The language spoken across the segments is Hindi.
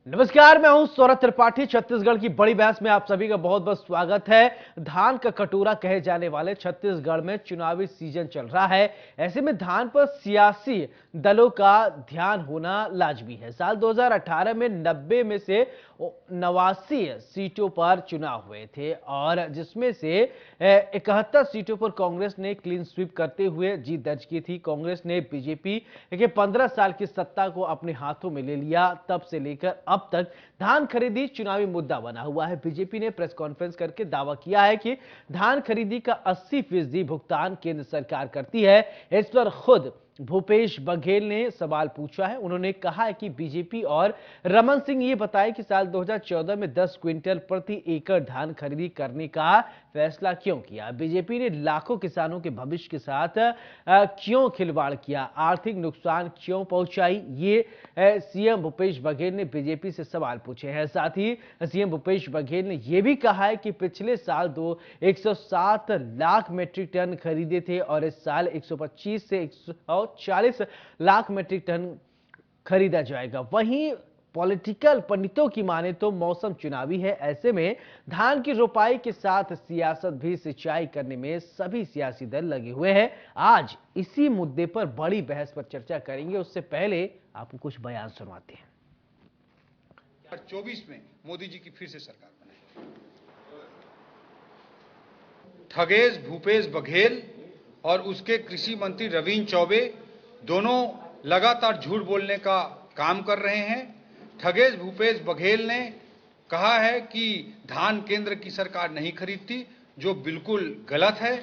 नमस्कार, मैं हूं सौरभ त्रिपाठी। छत्तीसगढ़ की बड़ी बहस में आप सभी का बहुत बहुत स्वागत है। धान का कटोरा कहे जाने वाले छत्तीसगढ़ में चुनावी सीजन चल रहा है। ऐसे में धान पर सियासी दलों का ध्यान होना लाजमी है। साल 2018 में 90 में से 89 सीटों पर चुनाव हुए थे और जिसमें से 71 सीटों पर कांग्रेस ने क्लीन स्वीप करते हुए जीत दर्ज की थी। कांग्रेस ने बीजेपी के 15 साल की सत्ता को अपने हाथों में ले लिया। तब से लेकर अब तक धान खरीदी चुनावी मुद्दा बना हुआ है। बीजेपी ने प्रेस कॉन्फ्रेंस करके दावा किया है कि धान खरीदी का 80% भुगतान केंद्र सरकार करती है। इस पर खुद भूपेश बघेल ने सवाल पूछा है। उन्होंने कहा है कि बीजेपी और रमन सिंह ये बताए कि साल 2014 में 10 क्विंटल प्रति एकड़ धान खरीदी करने का फैसला क्यों किया। बीजेपी ने लाखों किसानों के भविष्य के साथ क्यों खिलवाड़ किया, आर्थिक नुकसान क्यों पहुंचाई। ये सीएम भूपेश बघेल ने बीजेपी से सवाल पूछे हैं। साथ ही सीएम भूपेश बघेल ने यह भी कहा है कि पिछले साल 107 लाख मीट्रिक टन खरीदे थे और इस साल 125 से 140 लाख मीट्रिक टन खरीदा जाएगा। वहीं पॉलिटिकल पंडितों की माने तो मौसम चुनावी है। ऐसे में धान की रोपाई के साथ सियासत भी सिंचाई करने में सभी सियासी दल लगे हुए हैं। आज इसी मुद्दे पर बड़ी बहस पर चर्चा करेंगे। उससे पहले आपको कुछ बयान सुनवाते हैं। 2024 में मोदी जी की फिर से सरकार बने। ठगेश भूपेश बघेल और उसके कृषि मंत्री रविंद्र चौबे दोनों लगातार झूठ बोलने का काम कर रहे हैं। ठगेश भूपेश बघेल ने कहा है कि धान केंद्र की सरकार नहीं खरीदती, जो बिल्कुल गलत है।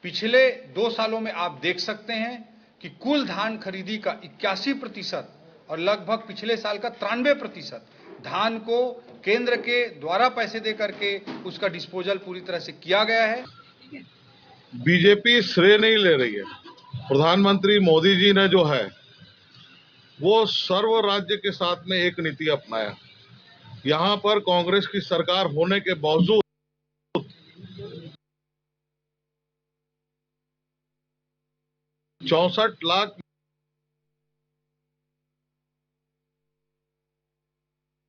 पिछले 2 सालों में आप देख सकते हैं कि कुल धान खरीदी का 81% और लगभग पिछले साल का 93% धान को केंद्र के द्वारा पैसे दे करके उसका डिस्पोजल पूरी तरह से किया गया है। बीजेपी श्रेय नहीं ले रही है। प्रधानमंत्री मोदी जी ने जो है वो सर्व राज्य के साथ में एक नीति अपनाया। यहां पर कांग्रेस की सरकार होने के बावजूद 64 लाख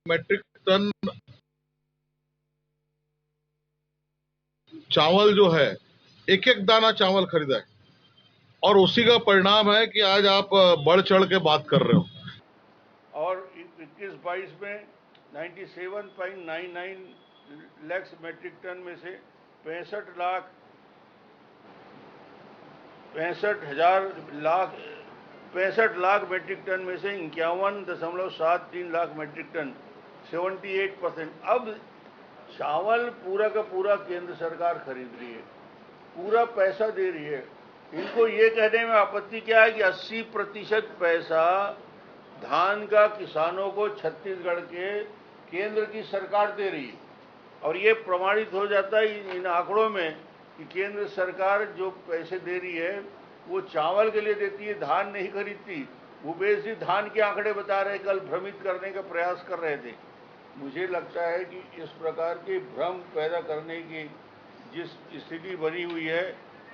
मीट्रिक टन चावल जो है, एक एक दाना चावल खरीदा है और उसी का परिणाम है कि आज आप बढ़ चढ़ के बात कर रहे हो। और 21-22 में 97.99 लाख मीट्रिक टन में से 65 लाख मीट्रिक टन में से 51.73 लाख मीट्रिक टन 78%। अब चावल पूरा का पूरा केंद्र सरकार खरीद रही है, पूरा पैसा दे रही है। इनको ये कहने में आपत्ति क्या है कि 80% पैसा धान का किसानों को छत्तीसगढ़ के केंद्र की सरकार दे रही है। और ये प्रमाणित हो जाता है इन आंकड़ों में कि केंद्र सरकार जो पैसे दे रही है वो चावल के लिए देती है, धान नहीं खरीदती। भूपेश जी धान के आंकड़े बता रहे, कल भ्रमित करने का प्रयास कर रहे थे। मुझे लगता है कि इस प्रकार के भ्रम पैदा करने की जिस स्थिति बनी हुई है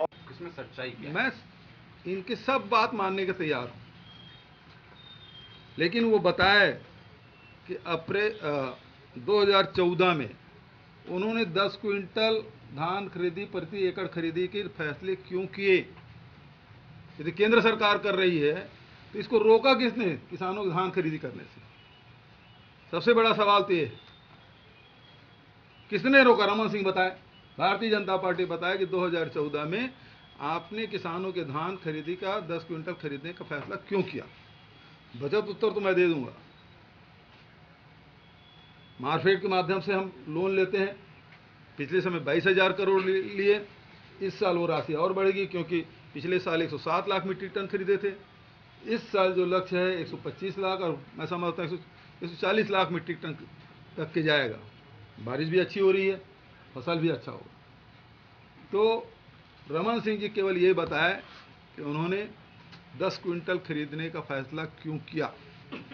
और इसमें सच्चाई क्या है? मैं इनकी सब बात मानने के तैयार हूं, लेकिन वो बताए कि अप्रैल 2014 में उन्होंने 10 क्विंटल धान खरीदी प्रति एकड़ खरीदी के फैसले क्यों किए। यदि केंद्र सरकार कर रही है तो इसको रोका किसने किसानों की धान खरीदी करने से? सबसे बड़ा सवाल तो ये, किसने रोका? रमन सिंह बताए, भारतीय जनता पार्टी बताए कि 2014 में आपने किसानों के धान खरीदी का 10 क्विंटल खरीदने का फैसला क्यों किया। बचत उत्तर तो मैं दे दूंगा। मार्केट के माध्यम से हम लोन लेते हैं। पिछले समय 22,000 करोड़ लिए। इस साल वो राशि और बढ़ेगी क्योंकि पिछले साल 107 लाख मीट्रिक टन खरीदे थे। इस साल जो लक्ष्य है 125 लाख और मैं समझता हूँ 140 लाख मीट्रिक टन तक के जाएगा। बारिश भी अच्छी हो रही है, फसल भी अच्छा होगा। तो रमन सिंह जी केवल ये बताए कि उन्होंने 10 क्विंटल खरीदने का फैसला क्यों किया,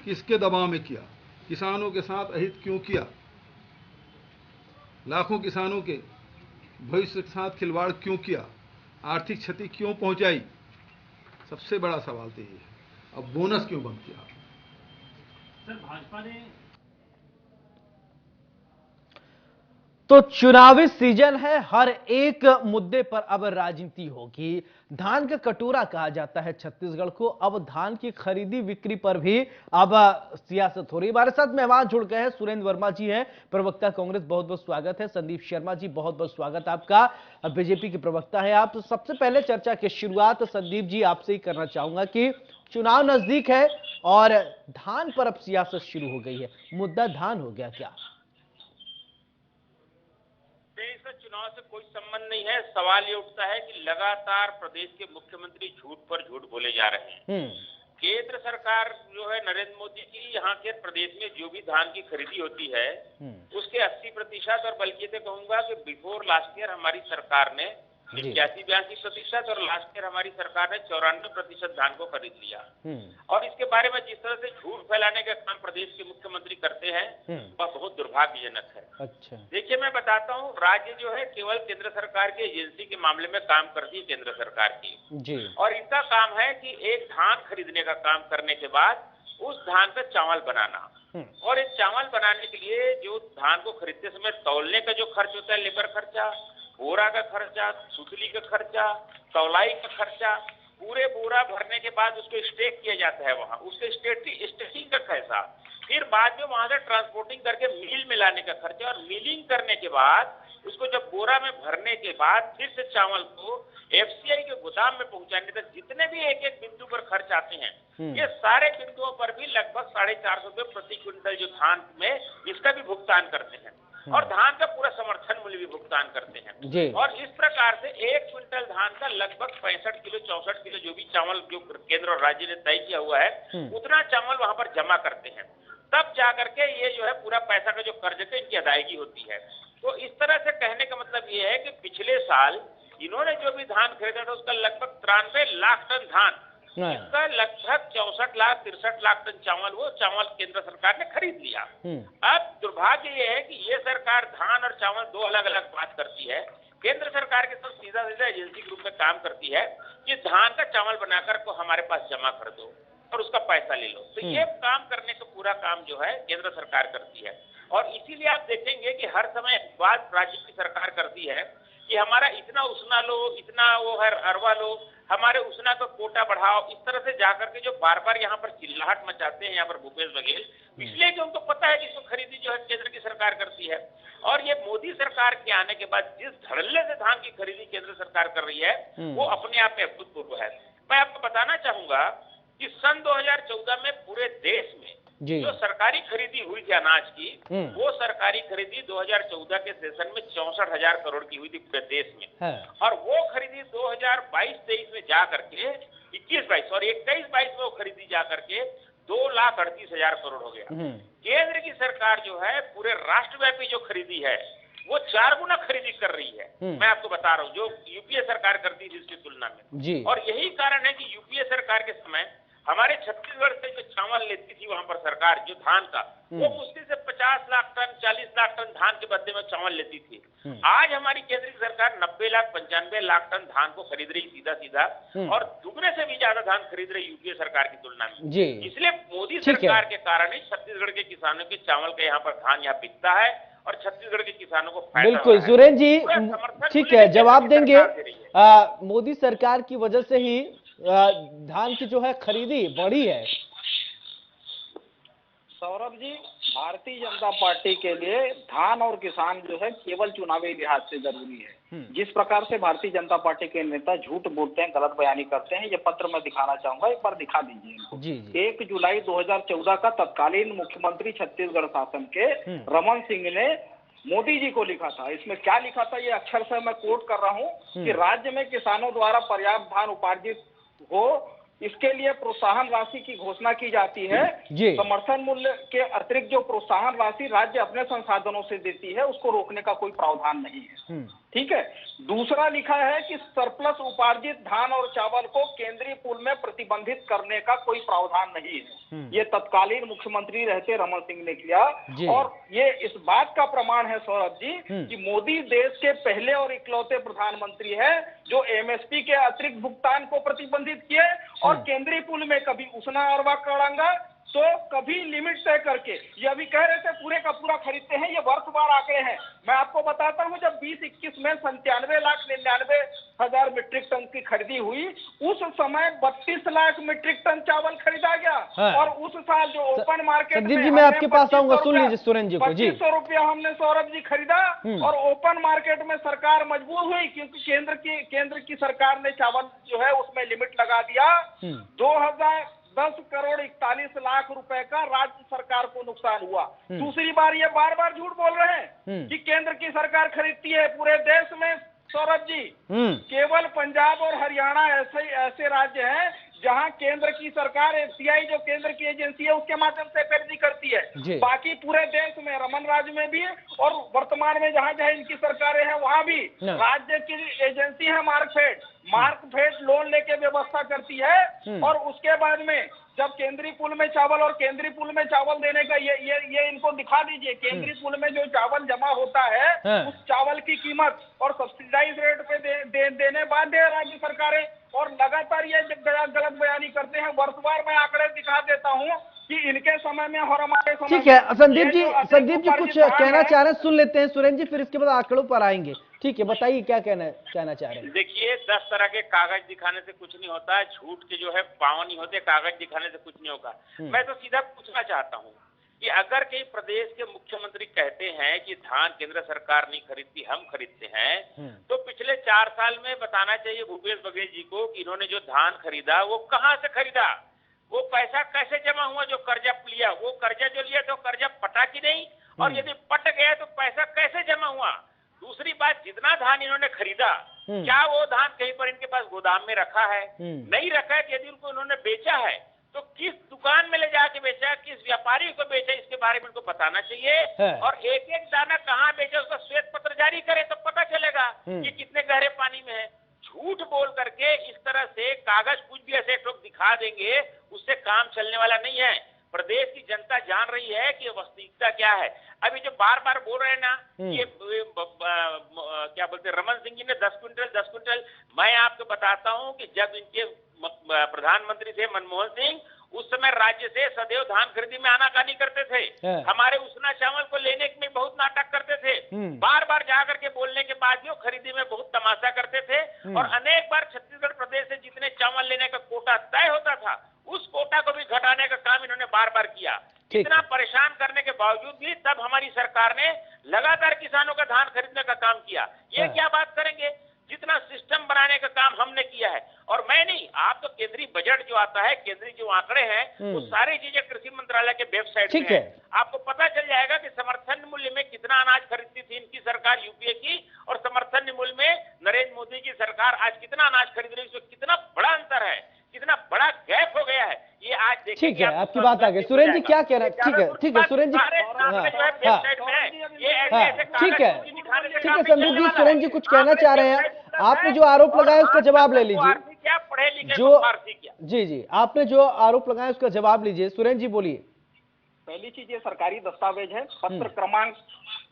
किसके दबाव में किया, किसानों के साथ अहित क्यों किया, लाखों किसानों के भविष्य के साथ खिलवाड़ क्यों किया, आर्थिक क्षति क्यों पहुंचाई। सबसे बड़ा सवाल तो ये है। अब बोनस क्यों बंद किया? सर, भाजपा ने तो चुनावी सीजन है, हर एक मुद्दे पर अब राजनीति होगी। धान का कटोरा कहा जाता है छत्तीसगढ़ को। अब धान की खरीदी बिक्री पर भी अब सियासत हो रही है। हमारे साथ मेहमान जुड़ गए हैं, सुरेंद्र वर्मा जी हैं, प्रवक्ता कांग्रेस, बहुत बहुत स्वागत है। संदीप शर्मा जी, बहुत बहुत स्वागत आपका, बीजेपी के प्रवक्ता है आप। तो सबसे पहले चर्चा की शुरुआत संदीप जी आपसे ही करना चाहूंगा कि चुनाव नजदीक है और धान पर अब सियासत शुरू हो गई है। मुद्दा धान हो गया क्या? चुनाव से कोई संबंध नहीं है। सवाल ये उठता है कि लगातार प्रदेश के मुख्यमंत्री झूठ पर झूठ बोले जा रहे हैं। केंद्र सरकार जो है नरेंद्र मोदी की, यहाँ के प्रदेश में जो भी धान की खरीदी होती है उसके 80% और बल्कि से कहूंगा कि बिफोर लास्ट ईयर हमारी सरकार ने 81-82% और लास्ट ईयर हमारी सरकार ने 94% धान को खरीद लिया। और इसके बारे में जिस तरह से झूठ फैलाने का काम प्रदेश के मुख्यमंत्री करते हैं वह बहुत दुर्भाग्यजनक है। अच्छा, देखिए मैं बताता हूँ, राज्य जो है केवल केंद्र सरकार की एजेंसी के मामले में काम करती है केंद्र सरकार की जी। और इनका काम है कि एक धान खरीदने का काम करने के बाद उस धान का चावल बनाना, और इस चावल बनाने के लिए जो धान को खरीदते समय तौलने का जो खर्च होता है, लेबर खर्चा, बोरा का खर्चा, सुतली का खर्चा, तौलाई का खर्चा, पूरे बोरा भरने के बाद उसको स्टेक किया जाता है वहां, उसके स्टेकिंग का पैसा, फिर बाद में वहां से ट्रांसपोर्टिंग करके मिल में लाने का खर्चा, और मिलिंग करने के बाद उसको जब बोरा में भरने के बाद फिर से चावल को एफसीआई के गोदाम में पहुंचाने तक जितने भी एक एक बिंदु पर खर्च आते हैं, ये सारे बिंदुओं पर भी लगभग 450 रुपए प्रति क्विंटल जो धान में इसका भी भुगतान करते हैं और धान का पूरा समर्थन मूल्य भी भुगतान करते हैं। और इस प्रकार से 1 क्विंटल धान का लगभग 65 किलो 64 किलो जो भी चावल जो केंद्र और राज्य ने तय किया हुआ है उतना चावल वहां पर जमा करते हैं, तब जाकर के ये जो है पूरा पैसा का जो कर्ज है इनकी अदायगी होती है। तो इस तरह से कहने का मतलब ये है कि पिछले साल इन्होंने जो भी धान खरीदा था उसका लगभग 93 लाख टन धान, इसका लगभग 64 लाख 63 लाख टन चावल वो चावल केंद्र सरकार ने खरीद लिया। अब दुर्भाग्य ये है कि ये सरकार धान और चावल दो अलग अलग बात करती है। केंद्र सरकार के साथ सीधा सीधा एजेंसी के रूप में काम करती है कि धान का चावल बनाकर को हमारे पास जमा कर दो और उसका पैसा ले लो। तो ये काम करने का पूरा काम जो है केंद्र सरकार करती है और इसीलिए आप देखेंगे कि हर समय बात राज्य की सरकार करती है कि हमारा इतना उसना लो, इतना वो है अरवा लो, हमारे उसना का कोटा बढ़ाओ। इस तरह से जाकर के जो बार बार यहाँ पर चिल्लाहट मचाते हैं यहाँ पर भूपेश बघेल, इसलिए कि उनको पता है कि इसको खरीदी जो है केंद्र की सरकार करती है। और ये मोदी सरकार के आने के बाद जिस धड़ल्ले से धान की खरीदी केंद्र सरकार कर रही है वो अपने आप में अभूतपूर्व है। मैं आपको बताना चाहूंगा कि सन 2014 में पूरे देश में जो सरकारी खरीदी हुई थी अनाज की, वो सरकारी खरीदी 2014 के सेशन में 64,000 करोड़ की हुई थी पूरे देश में। और वो खरीदी 2022-23 में जा करके 21-22 और 21-22 में वो खरीदी जा करके 2,38,000 करोड़ हो गया। केंद्र की सरकार जो है पूरे राष्ट्रव्यापी जो खरीदी है वो 4 गुना खरीदी कर रही है। मैं आपको बता रहा हूँ जो यूपीए सरकार करती थी इसकी तुलना में। और यही कारण है कि यूपीए सरकार के समय हमारे छत्तीसगढ़ से जो चावल लेती थी वहां पर सरकार जो धान का, वो मुश्किल से 50 लाख टन 40 लाख टन धान के बदले में चावल लेती थी। आज हमारी केंद्रीय सरकार 90 लाख 95 लाख टन धान को खरीद रही सीधा सीधा और दुगने से भी ज्यादा धान खरीद रही यूपीए सरकार की तुलना में। इसलिए मोदी सरकार के कारण ही छत्तीसगढ़ के किसानों के चावल का यहाँ पर धान यहाँ बिकता है और छत्तीसगढ़ के किसानों को फायदा। बिल्कुल सुरेंद्र जी, ठीक है, जवाब देंगे। मोदी सरकार की वजह से ही धान की जो है खरीदी बढ़ी है। सौरभ जी, भारतीय जनता पार्टी के लिए धान और किसान जो है केवल चुनावी लिहाज से जरूरी है। जिस प्रकार से भारतीय जनता पार्टी के नेता झूठ बोलते हैं, गलत बयानी करते हैं, ये पत्र मैं दिखाना चाहूंगा, एक बार दिखा दीजिए इनको। 1 जुलाई 2014 का तत्कालीन मुख्यमंत्री छत्तीसगढ़ शासन के रमन सिंह ने मोदी जी को लिखा था। इसमें क्या लिखा था ये अक्षर से मैं कोट कर रहा हूँ कि राज्य में किसानों द्वारा पर्याप्त धान उपार्जित हो, इसके लिए प्रोत्साहन राशि की घोषणा की जाती है। समर्थन मूल्य के अतिरिक्त जो प्रोत्साहन राशि राज्य अपने संसाधनों से देती है उसको रोकने का कोई प्रावधान नहीं है। ठीक है। दूसरा लिखा है कि सरप्लस उपार्जित धान और चावल को केंद्रीय पूल में प्रतिबंधित करने का कोई प्रावधान नहीं है। ये तत्कालीन मुख्यमंत्री रहते रमन सिंह ने किया और ये इस बात का प्रमाण है सौरभ जी कि मोदी देश के पहले और इकलौते प्रधानमंत्री है जो एमएसपी के अतिरिक्त भुगतान को प्रतिबंधित किए और केंद्रीय पूल में कभी उसना अरवा कड़ांगा तो कभी लिमिट तय करके, ये अभी कह रहे थे पूरे का पूरा खरीदते हैं, ये वर्षवार आंकड़े हैं। मैं आपको बताता हूं, जब 20-21 में 97,99,000 मीट्रिक टन की खरीदी हुई, उस समय 32 लाख मीट्रिक टन चावल खरीदा गया। और उस साल जो ओपन मार्केट संदीप जी, मैं आपके पास आऊंगा, सुन लीजिए सुरेंद्र जी को। जी, 2500 रुपया हमने सौरभ जी खरीदा और ओपन मार्केट में सरकार मजबूर हुई, क्योंकि केंद्र की सरकार ने चावल जो है उसमें लिमिट लगा दिया। 2010 करोड़ 41 लाख रुपए का राज्य सरकार को नुकसान हुआ। दूसरी बार ये बार बार झूठ बोल रहे हैं कि केंद्र की सरकार खरीदती है पूरे देश में। सौरभ जी, केवल पंजाब और हरियाणा ऐसे राज्य हैं जहां केंद्र की सरकार, एफसीआई जो केंद्र की एजेंसी है, उसके माध्यम से खरीदी करती है। बाकी पूरे देश में, रमन राज्य में भी और वर्तमान में जहां जहां इनकी सरकारें हैं वहां भी राज्य की एजेंसी है मार्कफेड लोन लेके व्यवस्था करती है। और उसके बाद में जब केंद्रीय पूल में चावल और केंद्रीय पूल में चावल देने का ये इनको दिखा दीजिए। केंद्रीय पूल में जो चावल जमा होता है उस चावल की कीमत और सब्सिडाइज रेट पे देने बाध्य है राज्य सरकारें, और लगातार ये गलत बयानी करते हैं। वर्षवार मैं आंकड़े दिखा देता हूँ कि इनके समय में और हमारे समय। ठीक है संदीप जी कुछ कहना चाह रहे हैं, सुन लेते हैं सुरेंद्र जी, फिर इसके बाद आंकड़ों पर आएंगे। ठीक है, बताइए क्या कहना चाह रहे हैं। देखिए, 10 तरह के कागज दिखाने से कुछ नहीं होता है, झूठ के जो है पावन ही होते, कागज दिखाने से कुछ नहीं होगा। मैं तो सीधा पूछना चाहता हूँ कि अगर कई प्रदेश के मुख्यमंत्री कहते हैं कि धान केंद्र सरकार नहीं खरीदती, हम खरीदते हैं, तो पिछले 4 साल में बताना चाहिए भूपेश बघेल जी को कि इन्होंने जो धान खरीदा वो कहां से खरीदा, वो पैसा कैसे जमा हुआ, जो कर्जा लिया, वो कर्जा जो लिया तो कर्जा पटा कि नहीं, और यदि पट गया तो पैसा कैसे जमा हुआ। दूसरी बात, जितना धान इन्होंने खरीदा, क्या वो धान कहीं पर इनके पास गोदाम में रखा है? नहीं रखा है। यदि उनको इन्होंने बेचा है तो किस दुकान में ले जाके बेचा, किस व्यापारी को बेचा, इसके बारे में इनको बताना चाहिए। और एक एक दाना कहाँ बेचा उसका श्वेत पत्र जारी करे तो पता चलेगा कि कितने गहरे पानी में है। झूठ बोल करके इस तरह से कागज कुछ भी ऐसे लोग दिखा देंगे, उससे काम चलने वाला नहीं है। प्रदेश की जनता जान रही है कि वास्तविकता क्या है। अभी जो बार बार बोल रहे हैं ना, ये क्या बोलते हैं, रमन सिंह जी ने 10 क्विंटल, मैं आपको बताता हूं कि जब इनके प्रधानमंत्री थे मनमोहन सिंह, उस समय राज्य से सदैव धान खरीदी में आनाकानी करते थे। हमारे उसना चावल को लेने में बहुत नाटक करते थे। बार बार जाकर के बोलने के बाद भी वो खरीदी में बहुत तमाशा करते थे। और अनेक बार छत्तीसगढ़ प्रदेश से जितने चावल लेने का कोटा तय होता था, उस कोटा को भी घटाने का काम इन्होंने बार बार किया। इतना परेशान करने के बावजूद भी तब हमारी सरकार ने लगातार किसानों का धान खरीदने का काम किया। ये क्या बात करेंगे, जितना सिस्टम बनाने का काम हमने किया है। और मैं नहीं, आप तो केंद्रीय बजट जो आता है, केंद्रीय जो आंकड़े हैं, वो सारी चीजें कृषि मंत्रालय के वेबसाइट पे है। आपको पता चल जाएगा कि समर्थन मूल्य में कितना अनाज खरीदती थी इनकी सरकार यूपीए की, और समर्थन मूल्य में नरेंद्र मोदी की सरकार आज कितना अनाज खरीद रही है, उसमें कितना बड़ा अंतर है, कितना बड़ा गैप हो गया है। ये आज देखिए। ठीक है, आपकी बात आ गई। सुरेंद्र जी क्या कह रहे हैं? ठीक है सुरेंद्र जी, ठीक है संदीप जी, सुरेंद्र जी कुछ कहना चाह रहे हैं। आपने जो आरोप लगाया उसका जवाब ले लीजिए। जी, आपने जो आरोप लगाया उसका जवाब लीजिए। सुरेंद्र जी बोलिए। पहली चीज ये सरकारी दस्तावेज है, पत्र क्रमांक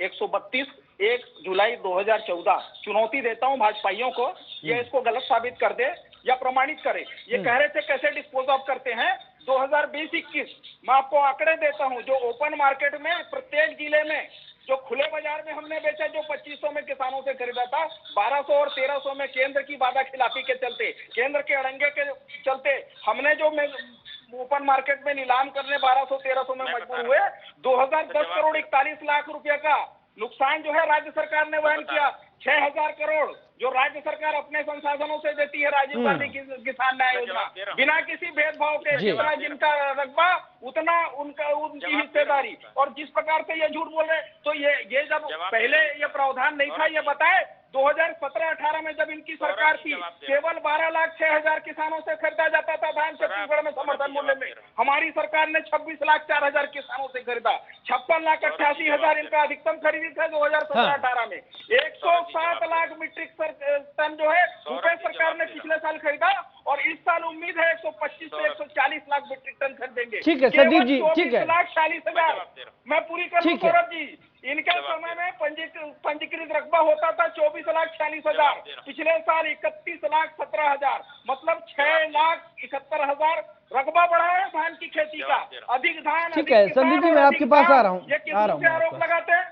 132 1 जुलाई 2014। चुनौती देता हूं भाजपाइयों को, ये इसको गलत साबित कर दे या प्रमाणित करे। ये कह रहे थे कैसे डिस्पोज ऑफ करते हैं। 2020-21 मैं आपको आंकड़े देता हूं, जो ओपन मार्केट में प्रत्येक जिले में, जो खुले बाजार में हमने बेचा, जो 2500 में किसानों से खरीदा था, 1200 और 1300 में केंद्र की वादा खिलाफी के चलते, केंद्र के अड़ंगे के चलते हमने जो ओपन मार्केट में नीलाम करने 1200-1300 में मजबूर हुए। 2010 करोड़ 41 लाख रुपए का नुकसान जो है राज्य सरकार ने वहन किया। 6000 करोड़ जो राज्य सरकार अपने संसाधनों से देती है राजीव गांधी की किसान न्याय योजना, बिना किसी भेदभाव के, जितना जिनका रकबा उतना उनकी हिस्सेदारी। और जिस प्रकार से ये झूठ बोल रहे, तो ये जब पहले ये प्रावधान नहीं था, ये बताए 2017-18 में जब इनकी सरकार थी, केवल 12,06,000 किसानों से खरीदा जाता था धान छत्तीसगढ़ में समर्थन मूल्य में। हमारी सरकार ने 26,04,000 किसानों से खरीदा। 56,88,000 इनका अधिकतम खरीदी था 2017-18 में। 107 लाख मीट्रिक टन जो है भूपेश सरकार ने पिछले साल खरीदा और इस साल उम्मीद है 125 से 140 लाख मीट्रिक टन खरीदेंगे। ठीक है संदीप जी, ठीक है, 24,40,000। मैं पूरी कर दूं सौरभ जी, इनके समय में पंजीकृत रकबा होता था 24,40,000, पिछले साल 31,17,000, मतलब 6,71,000 रकबा बढ़ा है धान की खेती का। अधिक धान, ठीक है संदीप जी, मैं आपके पास आ रहा हूँ, ये किससे आरोप लगाते हैं?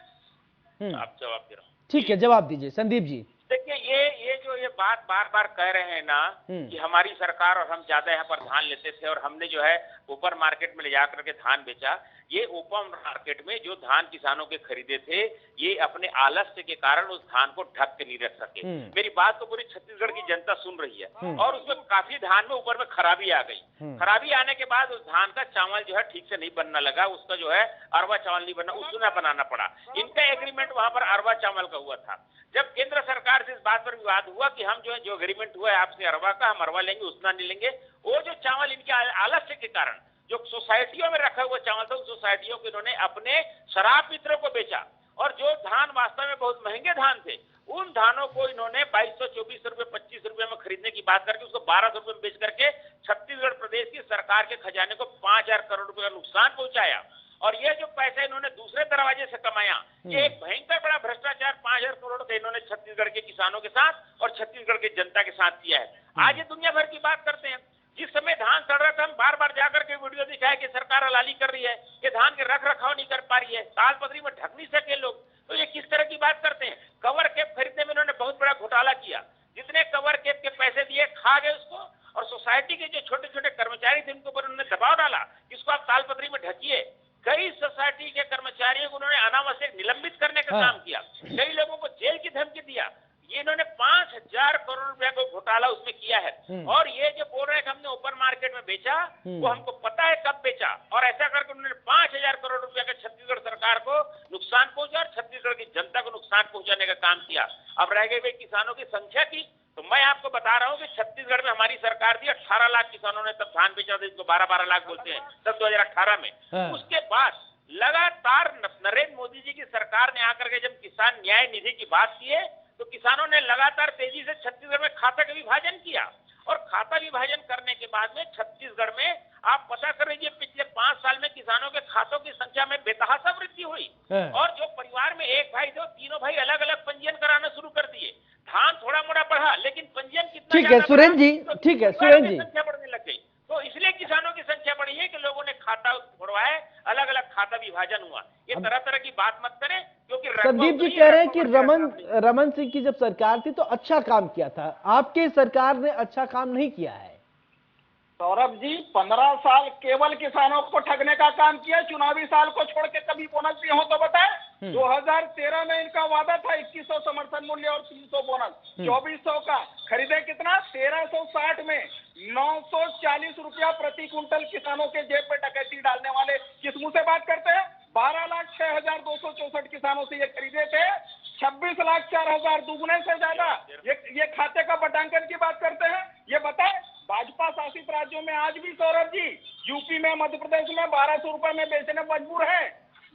आप जवाब दे रहा हूँ। ठीक है, जवाब दीजिए संदीप जी। देखिए ये जो ये बात बार बार कह रहे हैं ना कि हमारी सरकार और हम ज्यादा यहाँ पर धान लेते थे और हमने जो है ओपन मार्केट में ले जाकर के धान बेचा, ये ओपन मार्केट में जो धान किसानों के खरीदे थे ये अपने आलस्य के कारण उस धान को ढक के नहीं रख सके। मेरी बात तो पूरी छत्तीसगढ़ की जनता सुन रही है और उसमें काफी धान में ऊपर में खराबी आ गई। खराबी आने के बाद उस धान का चावल जो है ठीक से नहीं बनना लगा, उसका जो है अरवा चावल नहीं बनना, उसको बनाना पड़ा। इनका एग्रीमेंट वहां पर अरवा चावल का हुआ था। जब केंद्र सरकार से इस बात पर विवाद हुआ कि हम जो एग्रीमेंट हुआ है आपसे अरवा का, हम अरवा लेंगे उतना नहीं लेंगे, वो जो चावल इनके आलस्य के कारण जो सोसाइटियों में रखा हुआ चावल था उस सोसाइटियों को इन्होंने अपने शराब मित्रों को बेचा और जो धान वास्तव में बहुत महंगे धान थे उन धानों को इन्होंने 2224 रुपए 25 रुपए में खरीदने की बात करके उसको 1200 रुपए में बेच करके छत्तीसगढ़ प्रदेश की सरकार के खजाने को 5,000 करोड़ रुपए का नुकसान पहुंचाया। और ये जो पैसा इन्होंने दूसरे दरवाजे से कमाया, ये एक भयंकर बड़ा भ्रष्टाचार 5,000 करोड़ का इन्होंने छत्तीसगढ़ के किसानों के साथ और छत्तीसगढ़ की जनता के साथ किया है। आज ये दुनिया भर की बात करते हैं। जिस समय धान सड़ रहा था हम बार बार जाकर के वीडियो दिखाया कि सरकार हलाली कर रही है, कि धान के रख रखाव नहीं कर पा रही है, तालपत्री में ढक नहीं सके लोग, तो ये किस तरह की बात करते हैं। कवर केप खरीदने में इन्होंने बहुत बड़ा घोटाला किया, जितने कवर केप के पैसे दिए खा गए उसको, और सोसाइटी के जो छोटे छोटे कर्मचारी थे उनके ऊपर उन्होंने दबाव डाला कि इसको आप तालपत्री में ढकिए। कई सोसाइटी के कर्मचारियों को उन्होंने अनावश्यक निलंबित करने का काम किया, कई लोगों को जेल की धमकी दिया। ये इन्होंने 5,000 करोड़ रुपए का घोटाला उसमें किया है। और ये जो बोल रहे हैं कि हमने ओपन मार्केट में बेचा, वो हमको पता है कब बेचा, और ऐसा करके उन्होंने 5,000 करोड़ रुपए का छत्तीसगढ़ सरकार को नुकसान पहुंचा और छत्तीसगढ़ की जनता को नुकसान पहुंचाने का काम किया। अब रह गई किसानों की संख्या की, तो मैं आपको बता रहा हूं कि छत्तीसगढ़ में हमारी सरकार थी, 18 लाख किसानों ने तब धान बेचा था, इसको 12-12 लाख बोलते हैं, तब 2018 में। उसके बाद लगातार नरेंद्र मोदी जी की सरकार ने आकर के जब किसान न्याय निधि की बात की है, तो किसानों ने लगातार तेजी से छत्तीसगढ़ में खाता का विभाजन किया, और खाता विभाजन करने के बाद में छत्तीसगढ़ में आप पता कर लीजिए पिछले 5 साल में किसानों के खातों की संख्या में बेतहाशा वृद्धि हुई। और जो परिवार में एक भाई थे तीनों भाई अलग अलग पंजीयन कराना शुरू कर दिए। धान थोड़ा मोड़ा बढ़ा, लेकिन पंजीयन कितना, ठीक है सुरेंद्र जी, ठीक है सुरेंद्र जी, संख्या बढ़ने लग गई। तो इसलिए किसानों की संख्या बढ़ी है कि लोगों ने खाता छोड़वाए, अलग अलग खाता विभाजन हुआ। ये तरह तरह की बात मत करें, क्योंकि संदीप जी कह रहे हैं कि रमन सिंह की जब सरकार थी तो अच्छा काम किया था, आपके सरकार ने अच्छा काम नहीं किया है। सौरभ जी 15 साल केवल किसानों को ठगने का काम किया, चुनावी साल को छोड़ के कभी बोनस दिए हो तो बताएं। 2013 में इनका वादा था 2100 समर्थन मूल्य और 300 बोनस, 2400 का खरीदे कितना, 1360 में 940 रुपया प्रति कुंटल किसानों के जेब पे डकैती डालने वाले किस मुंह से बात करते हैं। 12,06,264 किसानों से ये खरीदे थे, 26,04,000 दुगने से ज्यादा ये खाते का बटांकन की बात करते हैं। ये बताएं भाजपा शासित राज्यों में आज भी सौरभ जी, यूपी में मध्य प्रदेश में 1200 रुपए में बेचने मजबूर है,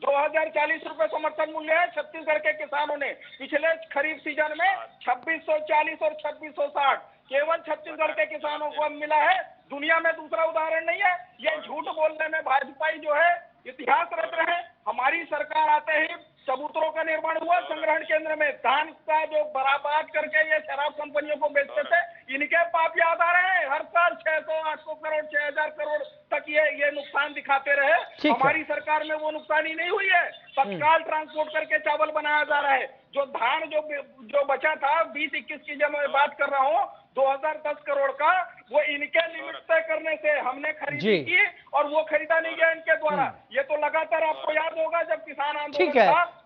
2,040 रुपए समर्थन मूल्य है। छत्तीसगढ़ के किसानों ने पिछले खरीफ सीजन में 2640 और 2660 केवल छत्तीसगढ़ के किसानों को मिला है, दुनिया में दूसरा उदाहरण नहीं है। ये झूठ बोलने में भाजपाई जो है इतिहास रच रहे हैं। हमारी सरकार आते ही चबूतरों का निर्माण हुआ, संग्रहण केंद्र में धान का जो बराबाद करके ये शराब कंपनियों को बेचते थे, इनके पाप याद आ रहे हैं। हर साल 600-800 करोड़ 6,000 करोड़ तक ये नुकसान दिखाते रहे। हमारी सरकार में वो नुकसानी नहीं हुई है। तत्काल ट्रांसपोर्ट करके चावल बनाया जा रहा है। जो धान जो बचा था 20-21 की जब मैं बात कर रहा हूँ 2010 करोड़ का, वो इनके लिमिट तय करने से हमने खरीदी की और वो खरीदा नहीं गया इनके द्वारा। ये तो लगातार आपको याद होगा जब किसान आंदोलन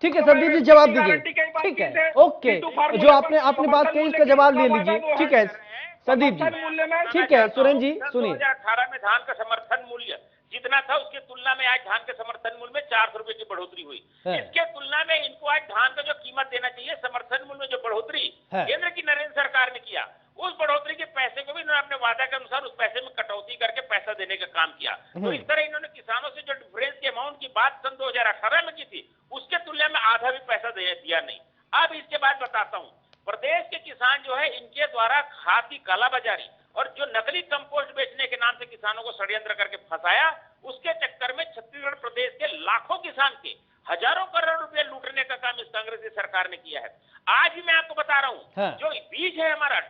ठीक है संदीप जी जवाब दीजिए। ठीक है ओके, जो आपने बात कही उसका जवाब ले लीजिए। ठीक है संदीप जी, ठीक है सुरेंद्र जी सुनिए। 2018 में धान का समर्थन मूल्य जितना था उसके तुलना में आज धान के समर्थन मूल्य में 400 रुपए की बढ़ोतरी हुई। इसके तुलना में इनको आज धान का जो कीमत देना चाहिए, समर्थन मूल्य में जो बढ़ोतरी केंद्र की नरेंद्र सरकार ने किया, उस बढ़ोतरी के पैसे को भी इन्होंने अपने वादा के अनुसार उस पैसे में कटौती करके पैसा देने का काम किया। तो इस तरह इन्होंने किसानों से जो डिफरेंस के अमाउंट की बात सन 2018 में की थी, उसके तुलना में आधा भी पैसा दिया नहीं। अब इसके बाद बताता हूँ प्रदेश के किसान जो है इनके द्वारा खाद की कालाबाजारी और जो नकली कंपोस्ट बेचने के नाम से किसानों को षड्यंत्र करके फंसाया, उसके चक्कर में छत्तीसगढ़ प्रदेश के लाखों किसान के हजारों करोड़ रुपए लूटने का काम इस कांग्रेस सरकार ने किया है। आज भी मैं आपको बता रहा हूँ, हाँ। जो बीज है हमारा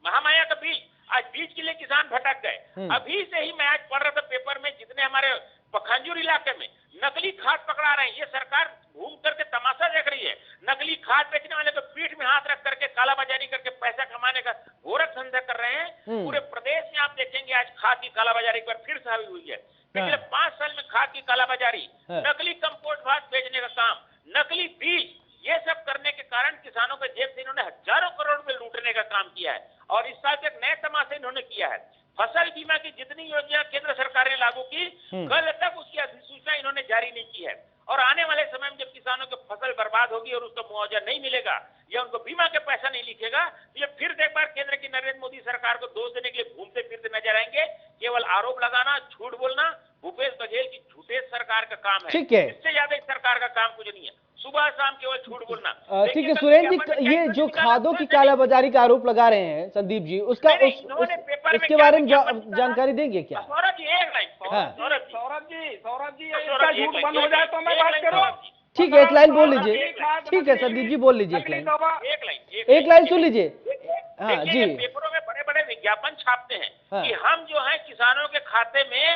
महामाया का बीज, आज बीज के लिए किसान भटक गए। अभी से ही मैं आज पढ़ रहा था पेपर में, जितने हमारे पखांजूर इलाके में नकली खाद पकड़ा रहे हैं, ये सरकार घूम करके तमाशा देख रही है। नकली खाद बेचने वाले को पीठ में हाथ रख करके कालाबाजारी करके पैसा कमाने का घोरक धंधा कर रहे हैं। पूरे प्रदेश में आप देखेंगे आज खाद की कालाबाजारी पर फिर से हावी हुई है। पिछले 5 साल में खाद की कालाबाजारी, नकली कंपोस्ट खाद बेचने का काम, नकली बीज, ये सब करने के कारण किसानों के जेब से इन्होंने हजारों करोड़ रुपए लूटने का काम किया है। और इस साल एक नए तमाशे इन्होंने किया है। फसल बीमा की जितनी योजना केंद्र सरकार ने लागू की, कल तक उसकी अधिसूचना इन्होंने जारी नहीं की है। और आने वाले समय में जब किसानों की फसल बर्बाद होगी और उसका मुआवजा नहीं मिलेगा या उनको बीमा के पैसा नहीं लिखेगा, तो ये फिर एक बार केंद्र की नरेंद्र मोदी सरकार को दोष देने के लिए घूमते फिरते नजर आएंगे। केवल आरोप लगाना, झूठ बोलना भूपेश बघेल की झूठे सरकार का काम है। ठीक है। इससे ज्यादा इस सरकार का काम कुछ नहीं है, सुबह शाम केवल झूठ बोलना। ठीक है सुरेंद्र जी, ये जो खादों की कालाबाजारी का आरोप लगा रहे हैं संदीप जी, उसका उसके बारे में जानकारी देंगे क्या? सौरभ जी एक लाइन, सौरभ जी इसका झूठ बंद हो जाए तो मैं बात करूं। ठीक है, एक लाइन बोल लीजिए। ठीक है संदीप जी, बोल लीजिए एक लाइन सुन लीजिए। हाँ जी। पेपरों में बड़े बड़े विज्ञापन छापते हैं कि हम जो है किसानों के खाते में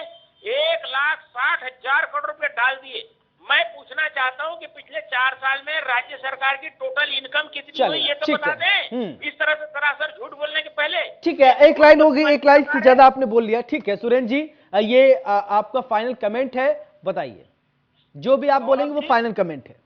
1,60,000 करोड़ रुपए डाल दिए। मैं पूछना चाहता हूं कि पिछले 4 साल में राज्य सरकार की टोटल इनकम कितनी हुई, ये तो बता दें। इस तरह से सरासर झूठ बोलने के पहले। ठीक है, एक लाइन होगी, एक लाइन से ज्यादा आपने बोल लिया। ठीक है सुरेंद्र जी, ये आपका फाइनल कमेंट है, बताइए। जो भी आप बोलेंगे वो फाइनल कमेंट है।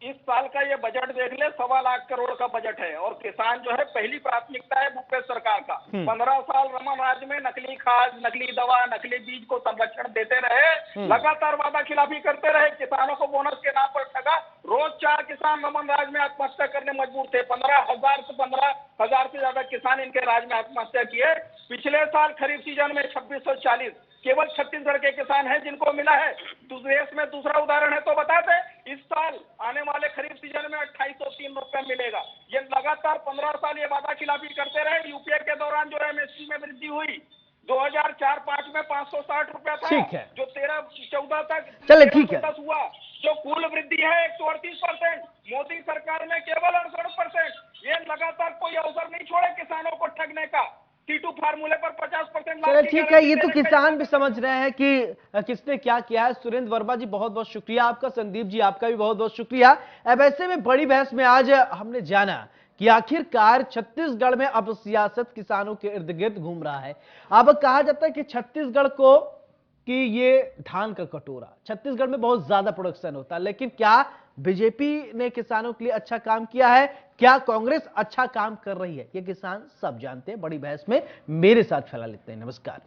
इस साल का ये बजट देख ले, 1.25 लाख करोड़ का बजट है और किसान जो है पहली प्राथमिकता है भूपेश सरकार का। 15 साल रमन राज्य में नकली खाद, नकली दवा, नकली बीज को संरक्षण देते रहे, लगातार वादा खिलाफी करते रहे, किसानों को बोनस के नाम पर ठगा। रोज 4 किसान रमन राज्य में आत्महत्या करने मजबूर थे। 15,000 से 15,000 से ज्यादा किसान इनके राज्य में आत्महत्या किए। पिछले साल खरीफ सीजन में 2640 केवल छत्तीसगढ़ के किसान हैं जिनको मिला है। देश में दूसरा उदाहरण है तो बता दें, इस साल आने वाले खरीफ सीजन में 2803 रुपए मिलेगा। ये लगातार 15 साल ये वादा खिलाफी करते रहे। यूपीए के दौरान जो एमएसपी में वृद्धि हुई, 2004-05 में 560 रुपया था, जो 13-14 तक चले ठीक है हुआ। जो कुल वृद्धि है 138%, मोदी सरकार ने केवल 68%। ये लगातार कोई अवसर नहीं छोड़े किसानों को ठगने का। T2 फार्मूले पर 50%। चलो ठीक है, ये तो किसान भी समझ रहे हैं कि किसने क्या किया है। सुरेंद्र वर्मा जी बहुत बहुत शुक्रिया आपका, संदीप जी आपका भी बहुत बहुत शुक्रिया। अब ऐसे में बड़ी बहस में आज हमने जाना कि आखिरकार छत्तीसगढ़ में अब सियासत किसानों के इर्द गिर्द घूम रहा है। अब कहा जाता है कि छत्तीसगढ़ को कि ये धान का कटोरा, छत्तीसगढ़ में बहुत ज्यादा प्रोडक्शन होता है, लेकिन क्या बीजेपी ने किसानों के लिए अच्छा काम किया है? क्या कांग्रेस अच्छा काम कर रही है? ये किसान सब जानते हैं। बड़ी बहस में मेरे साथ फैला लेते हैं। नमस्कार।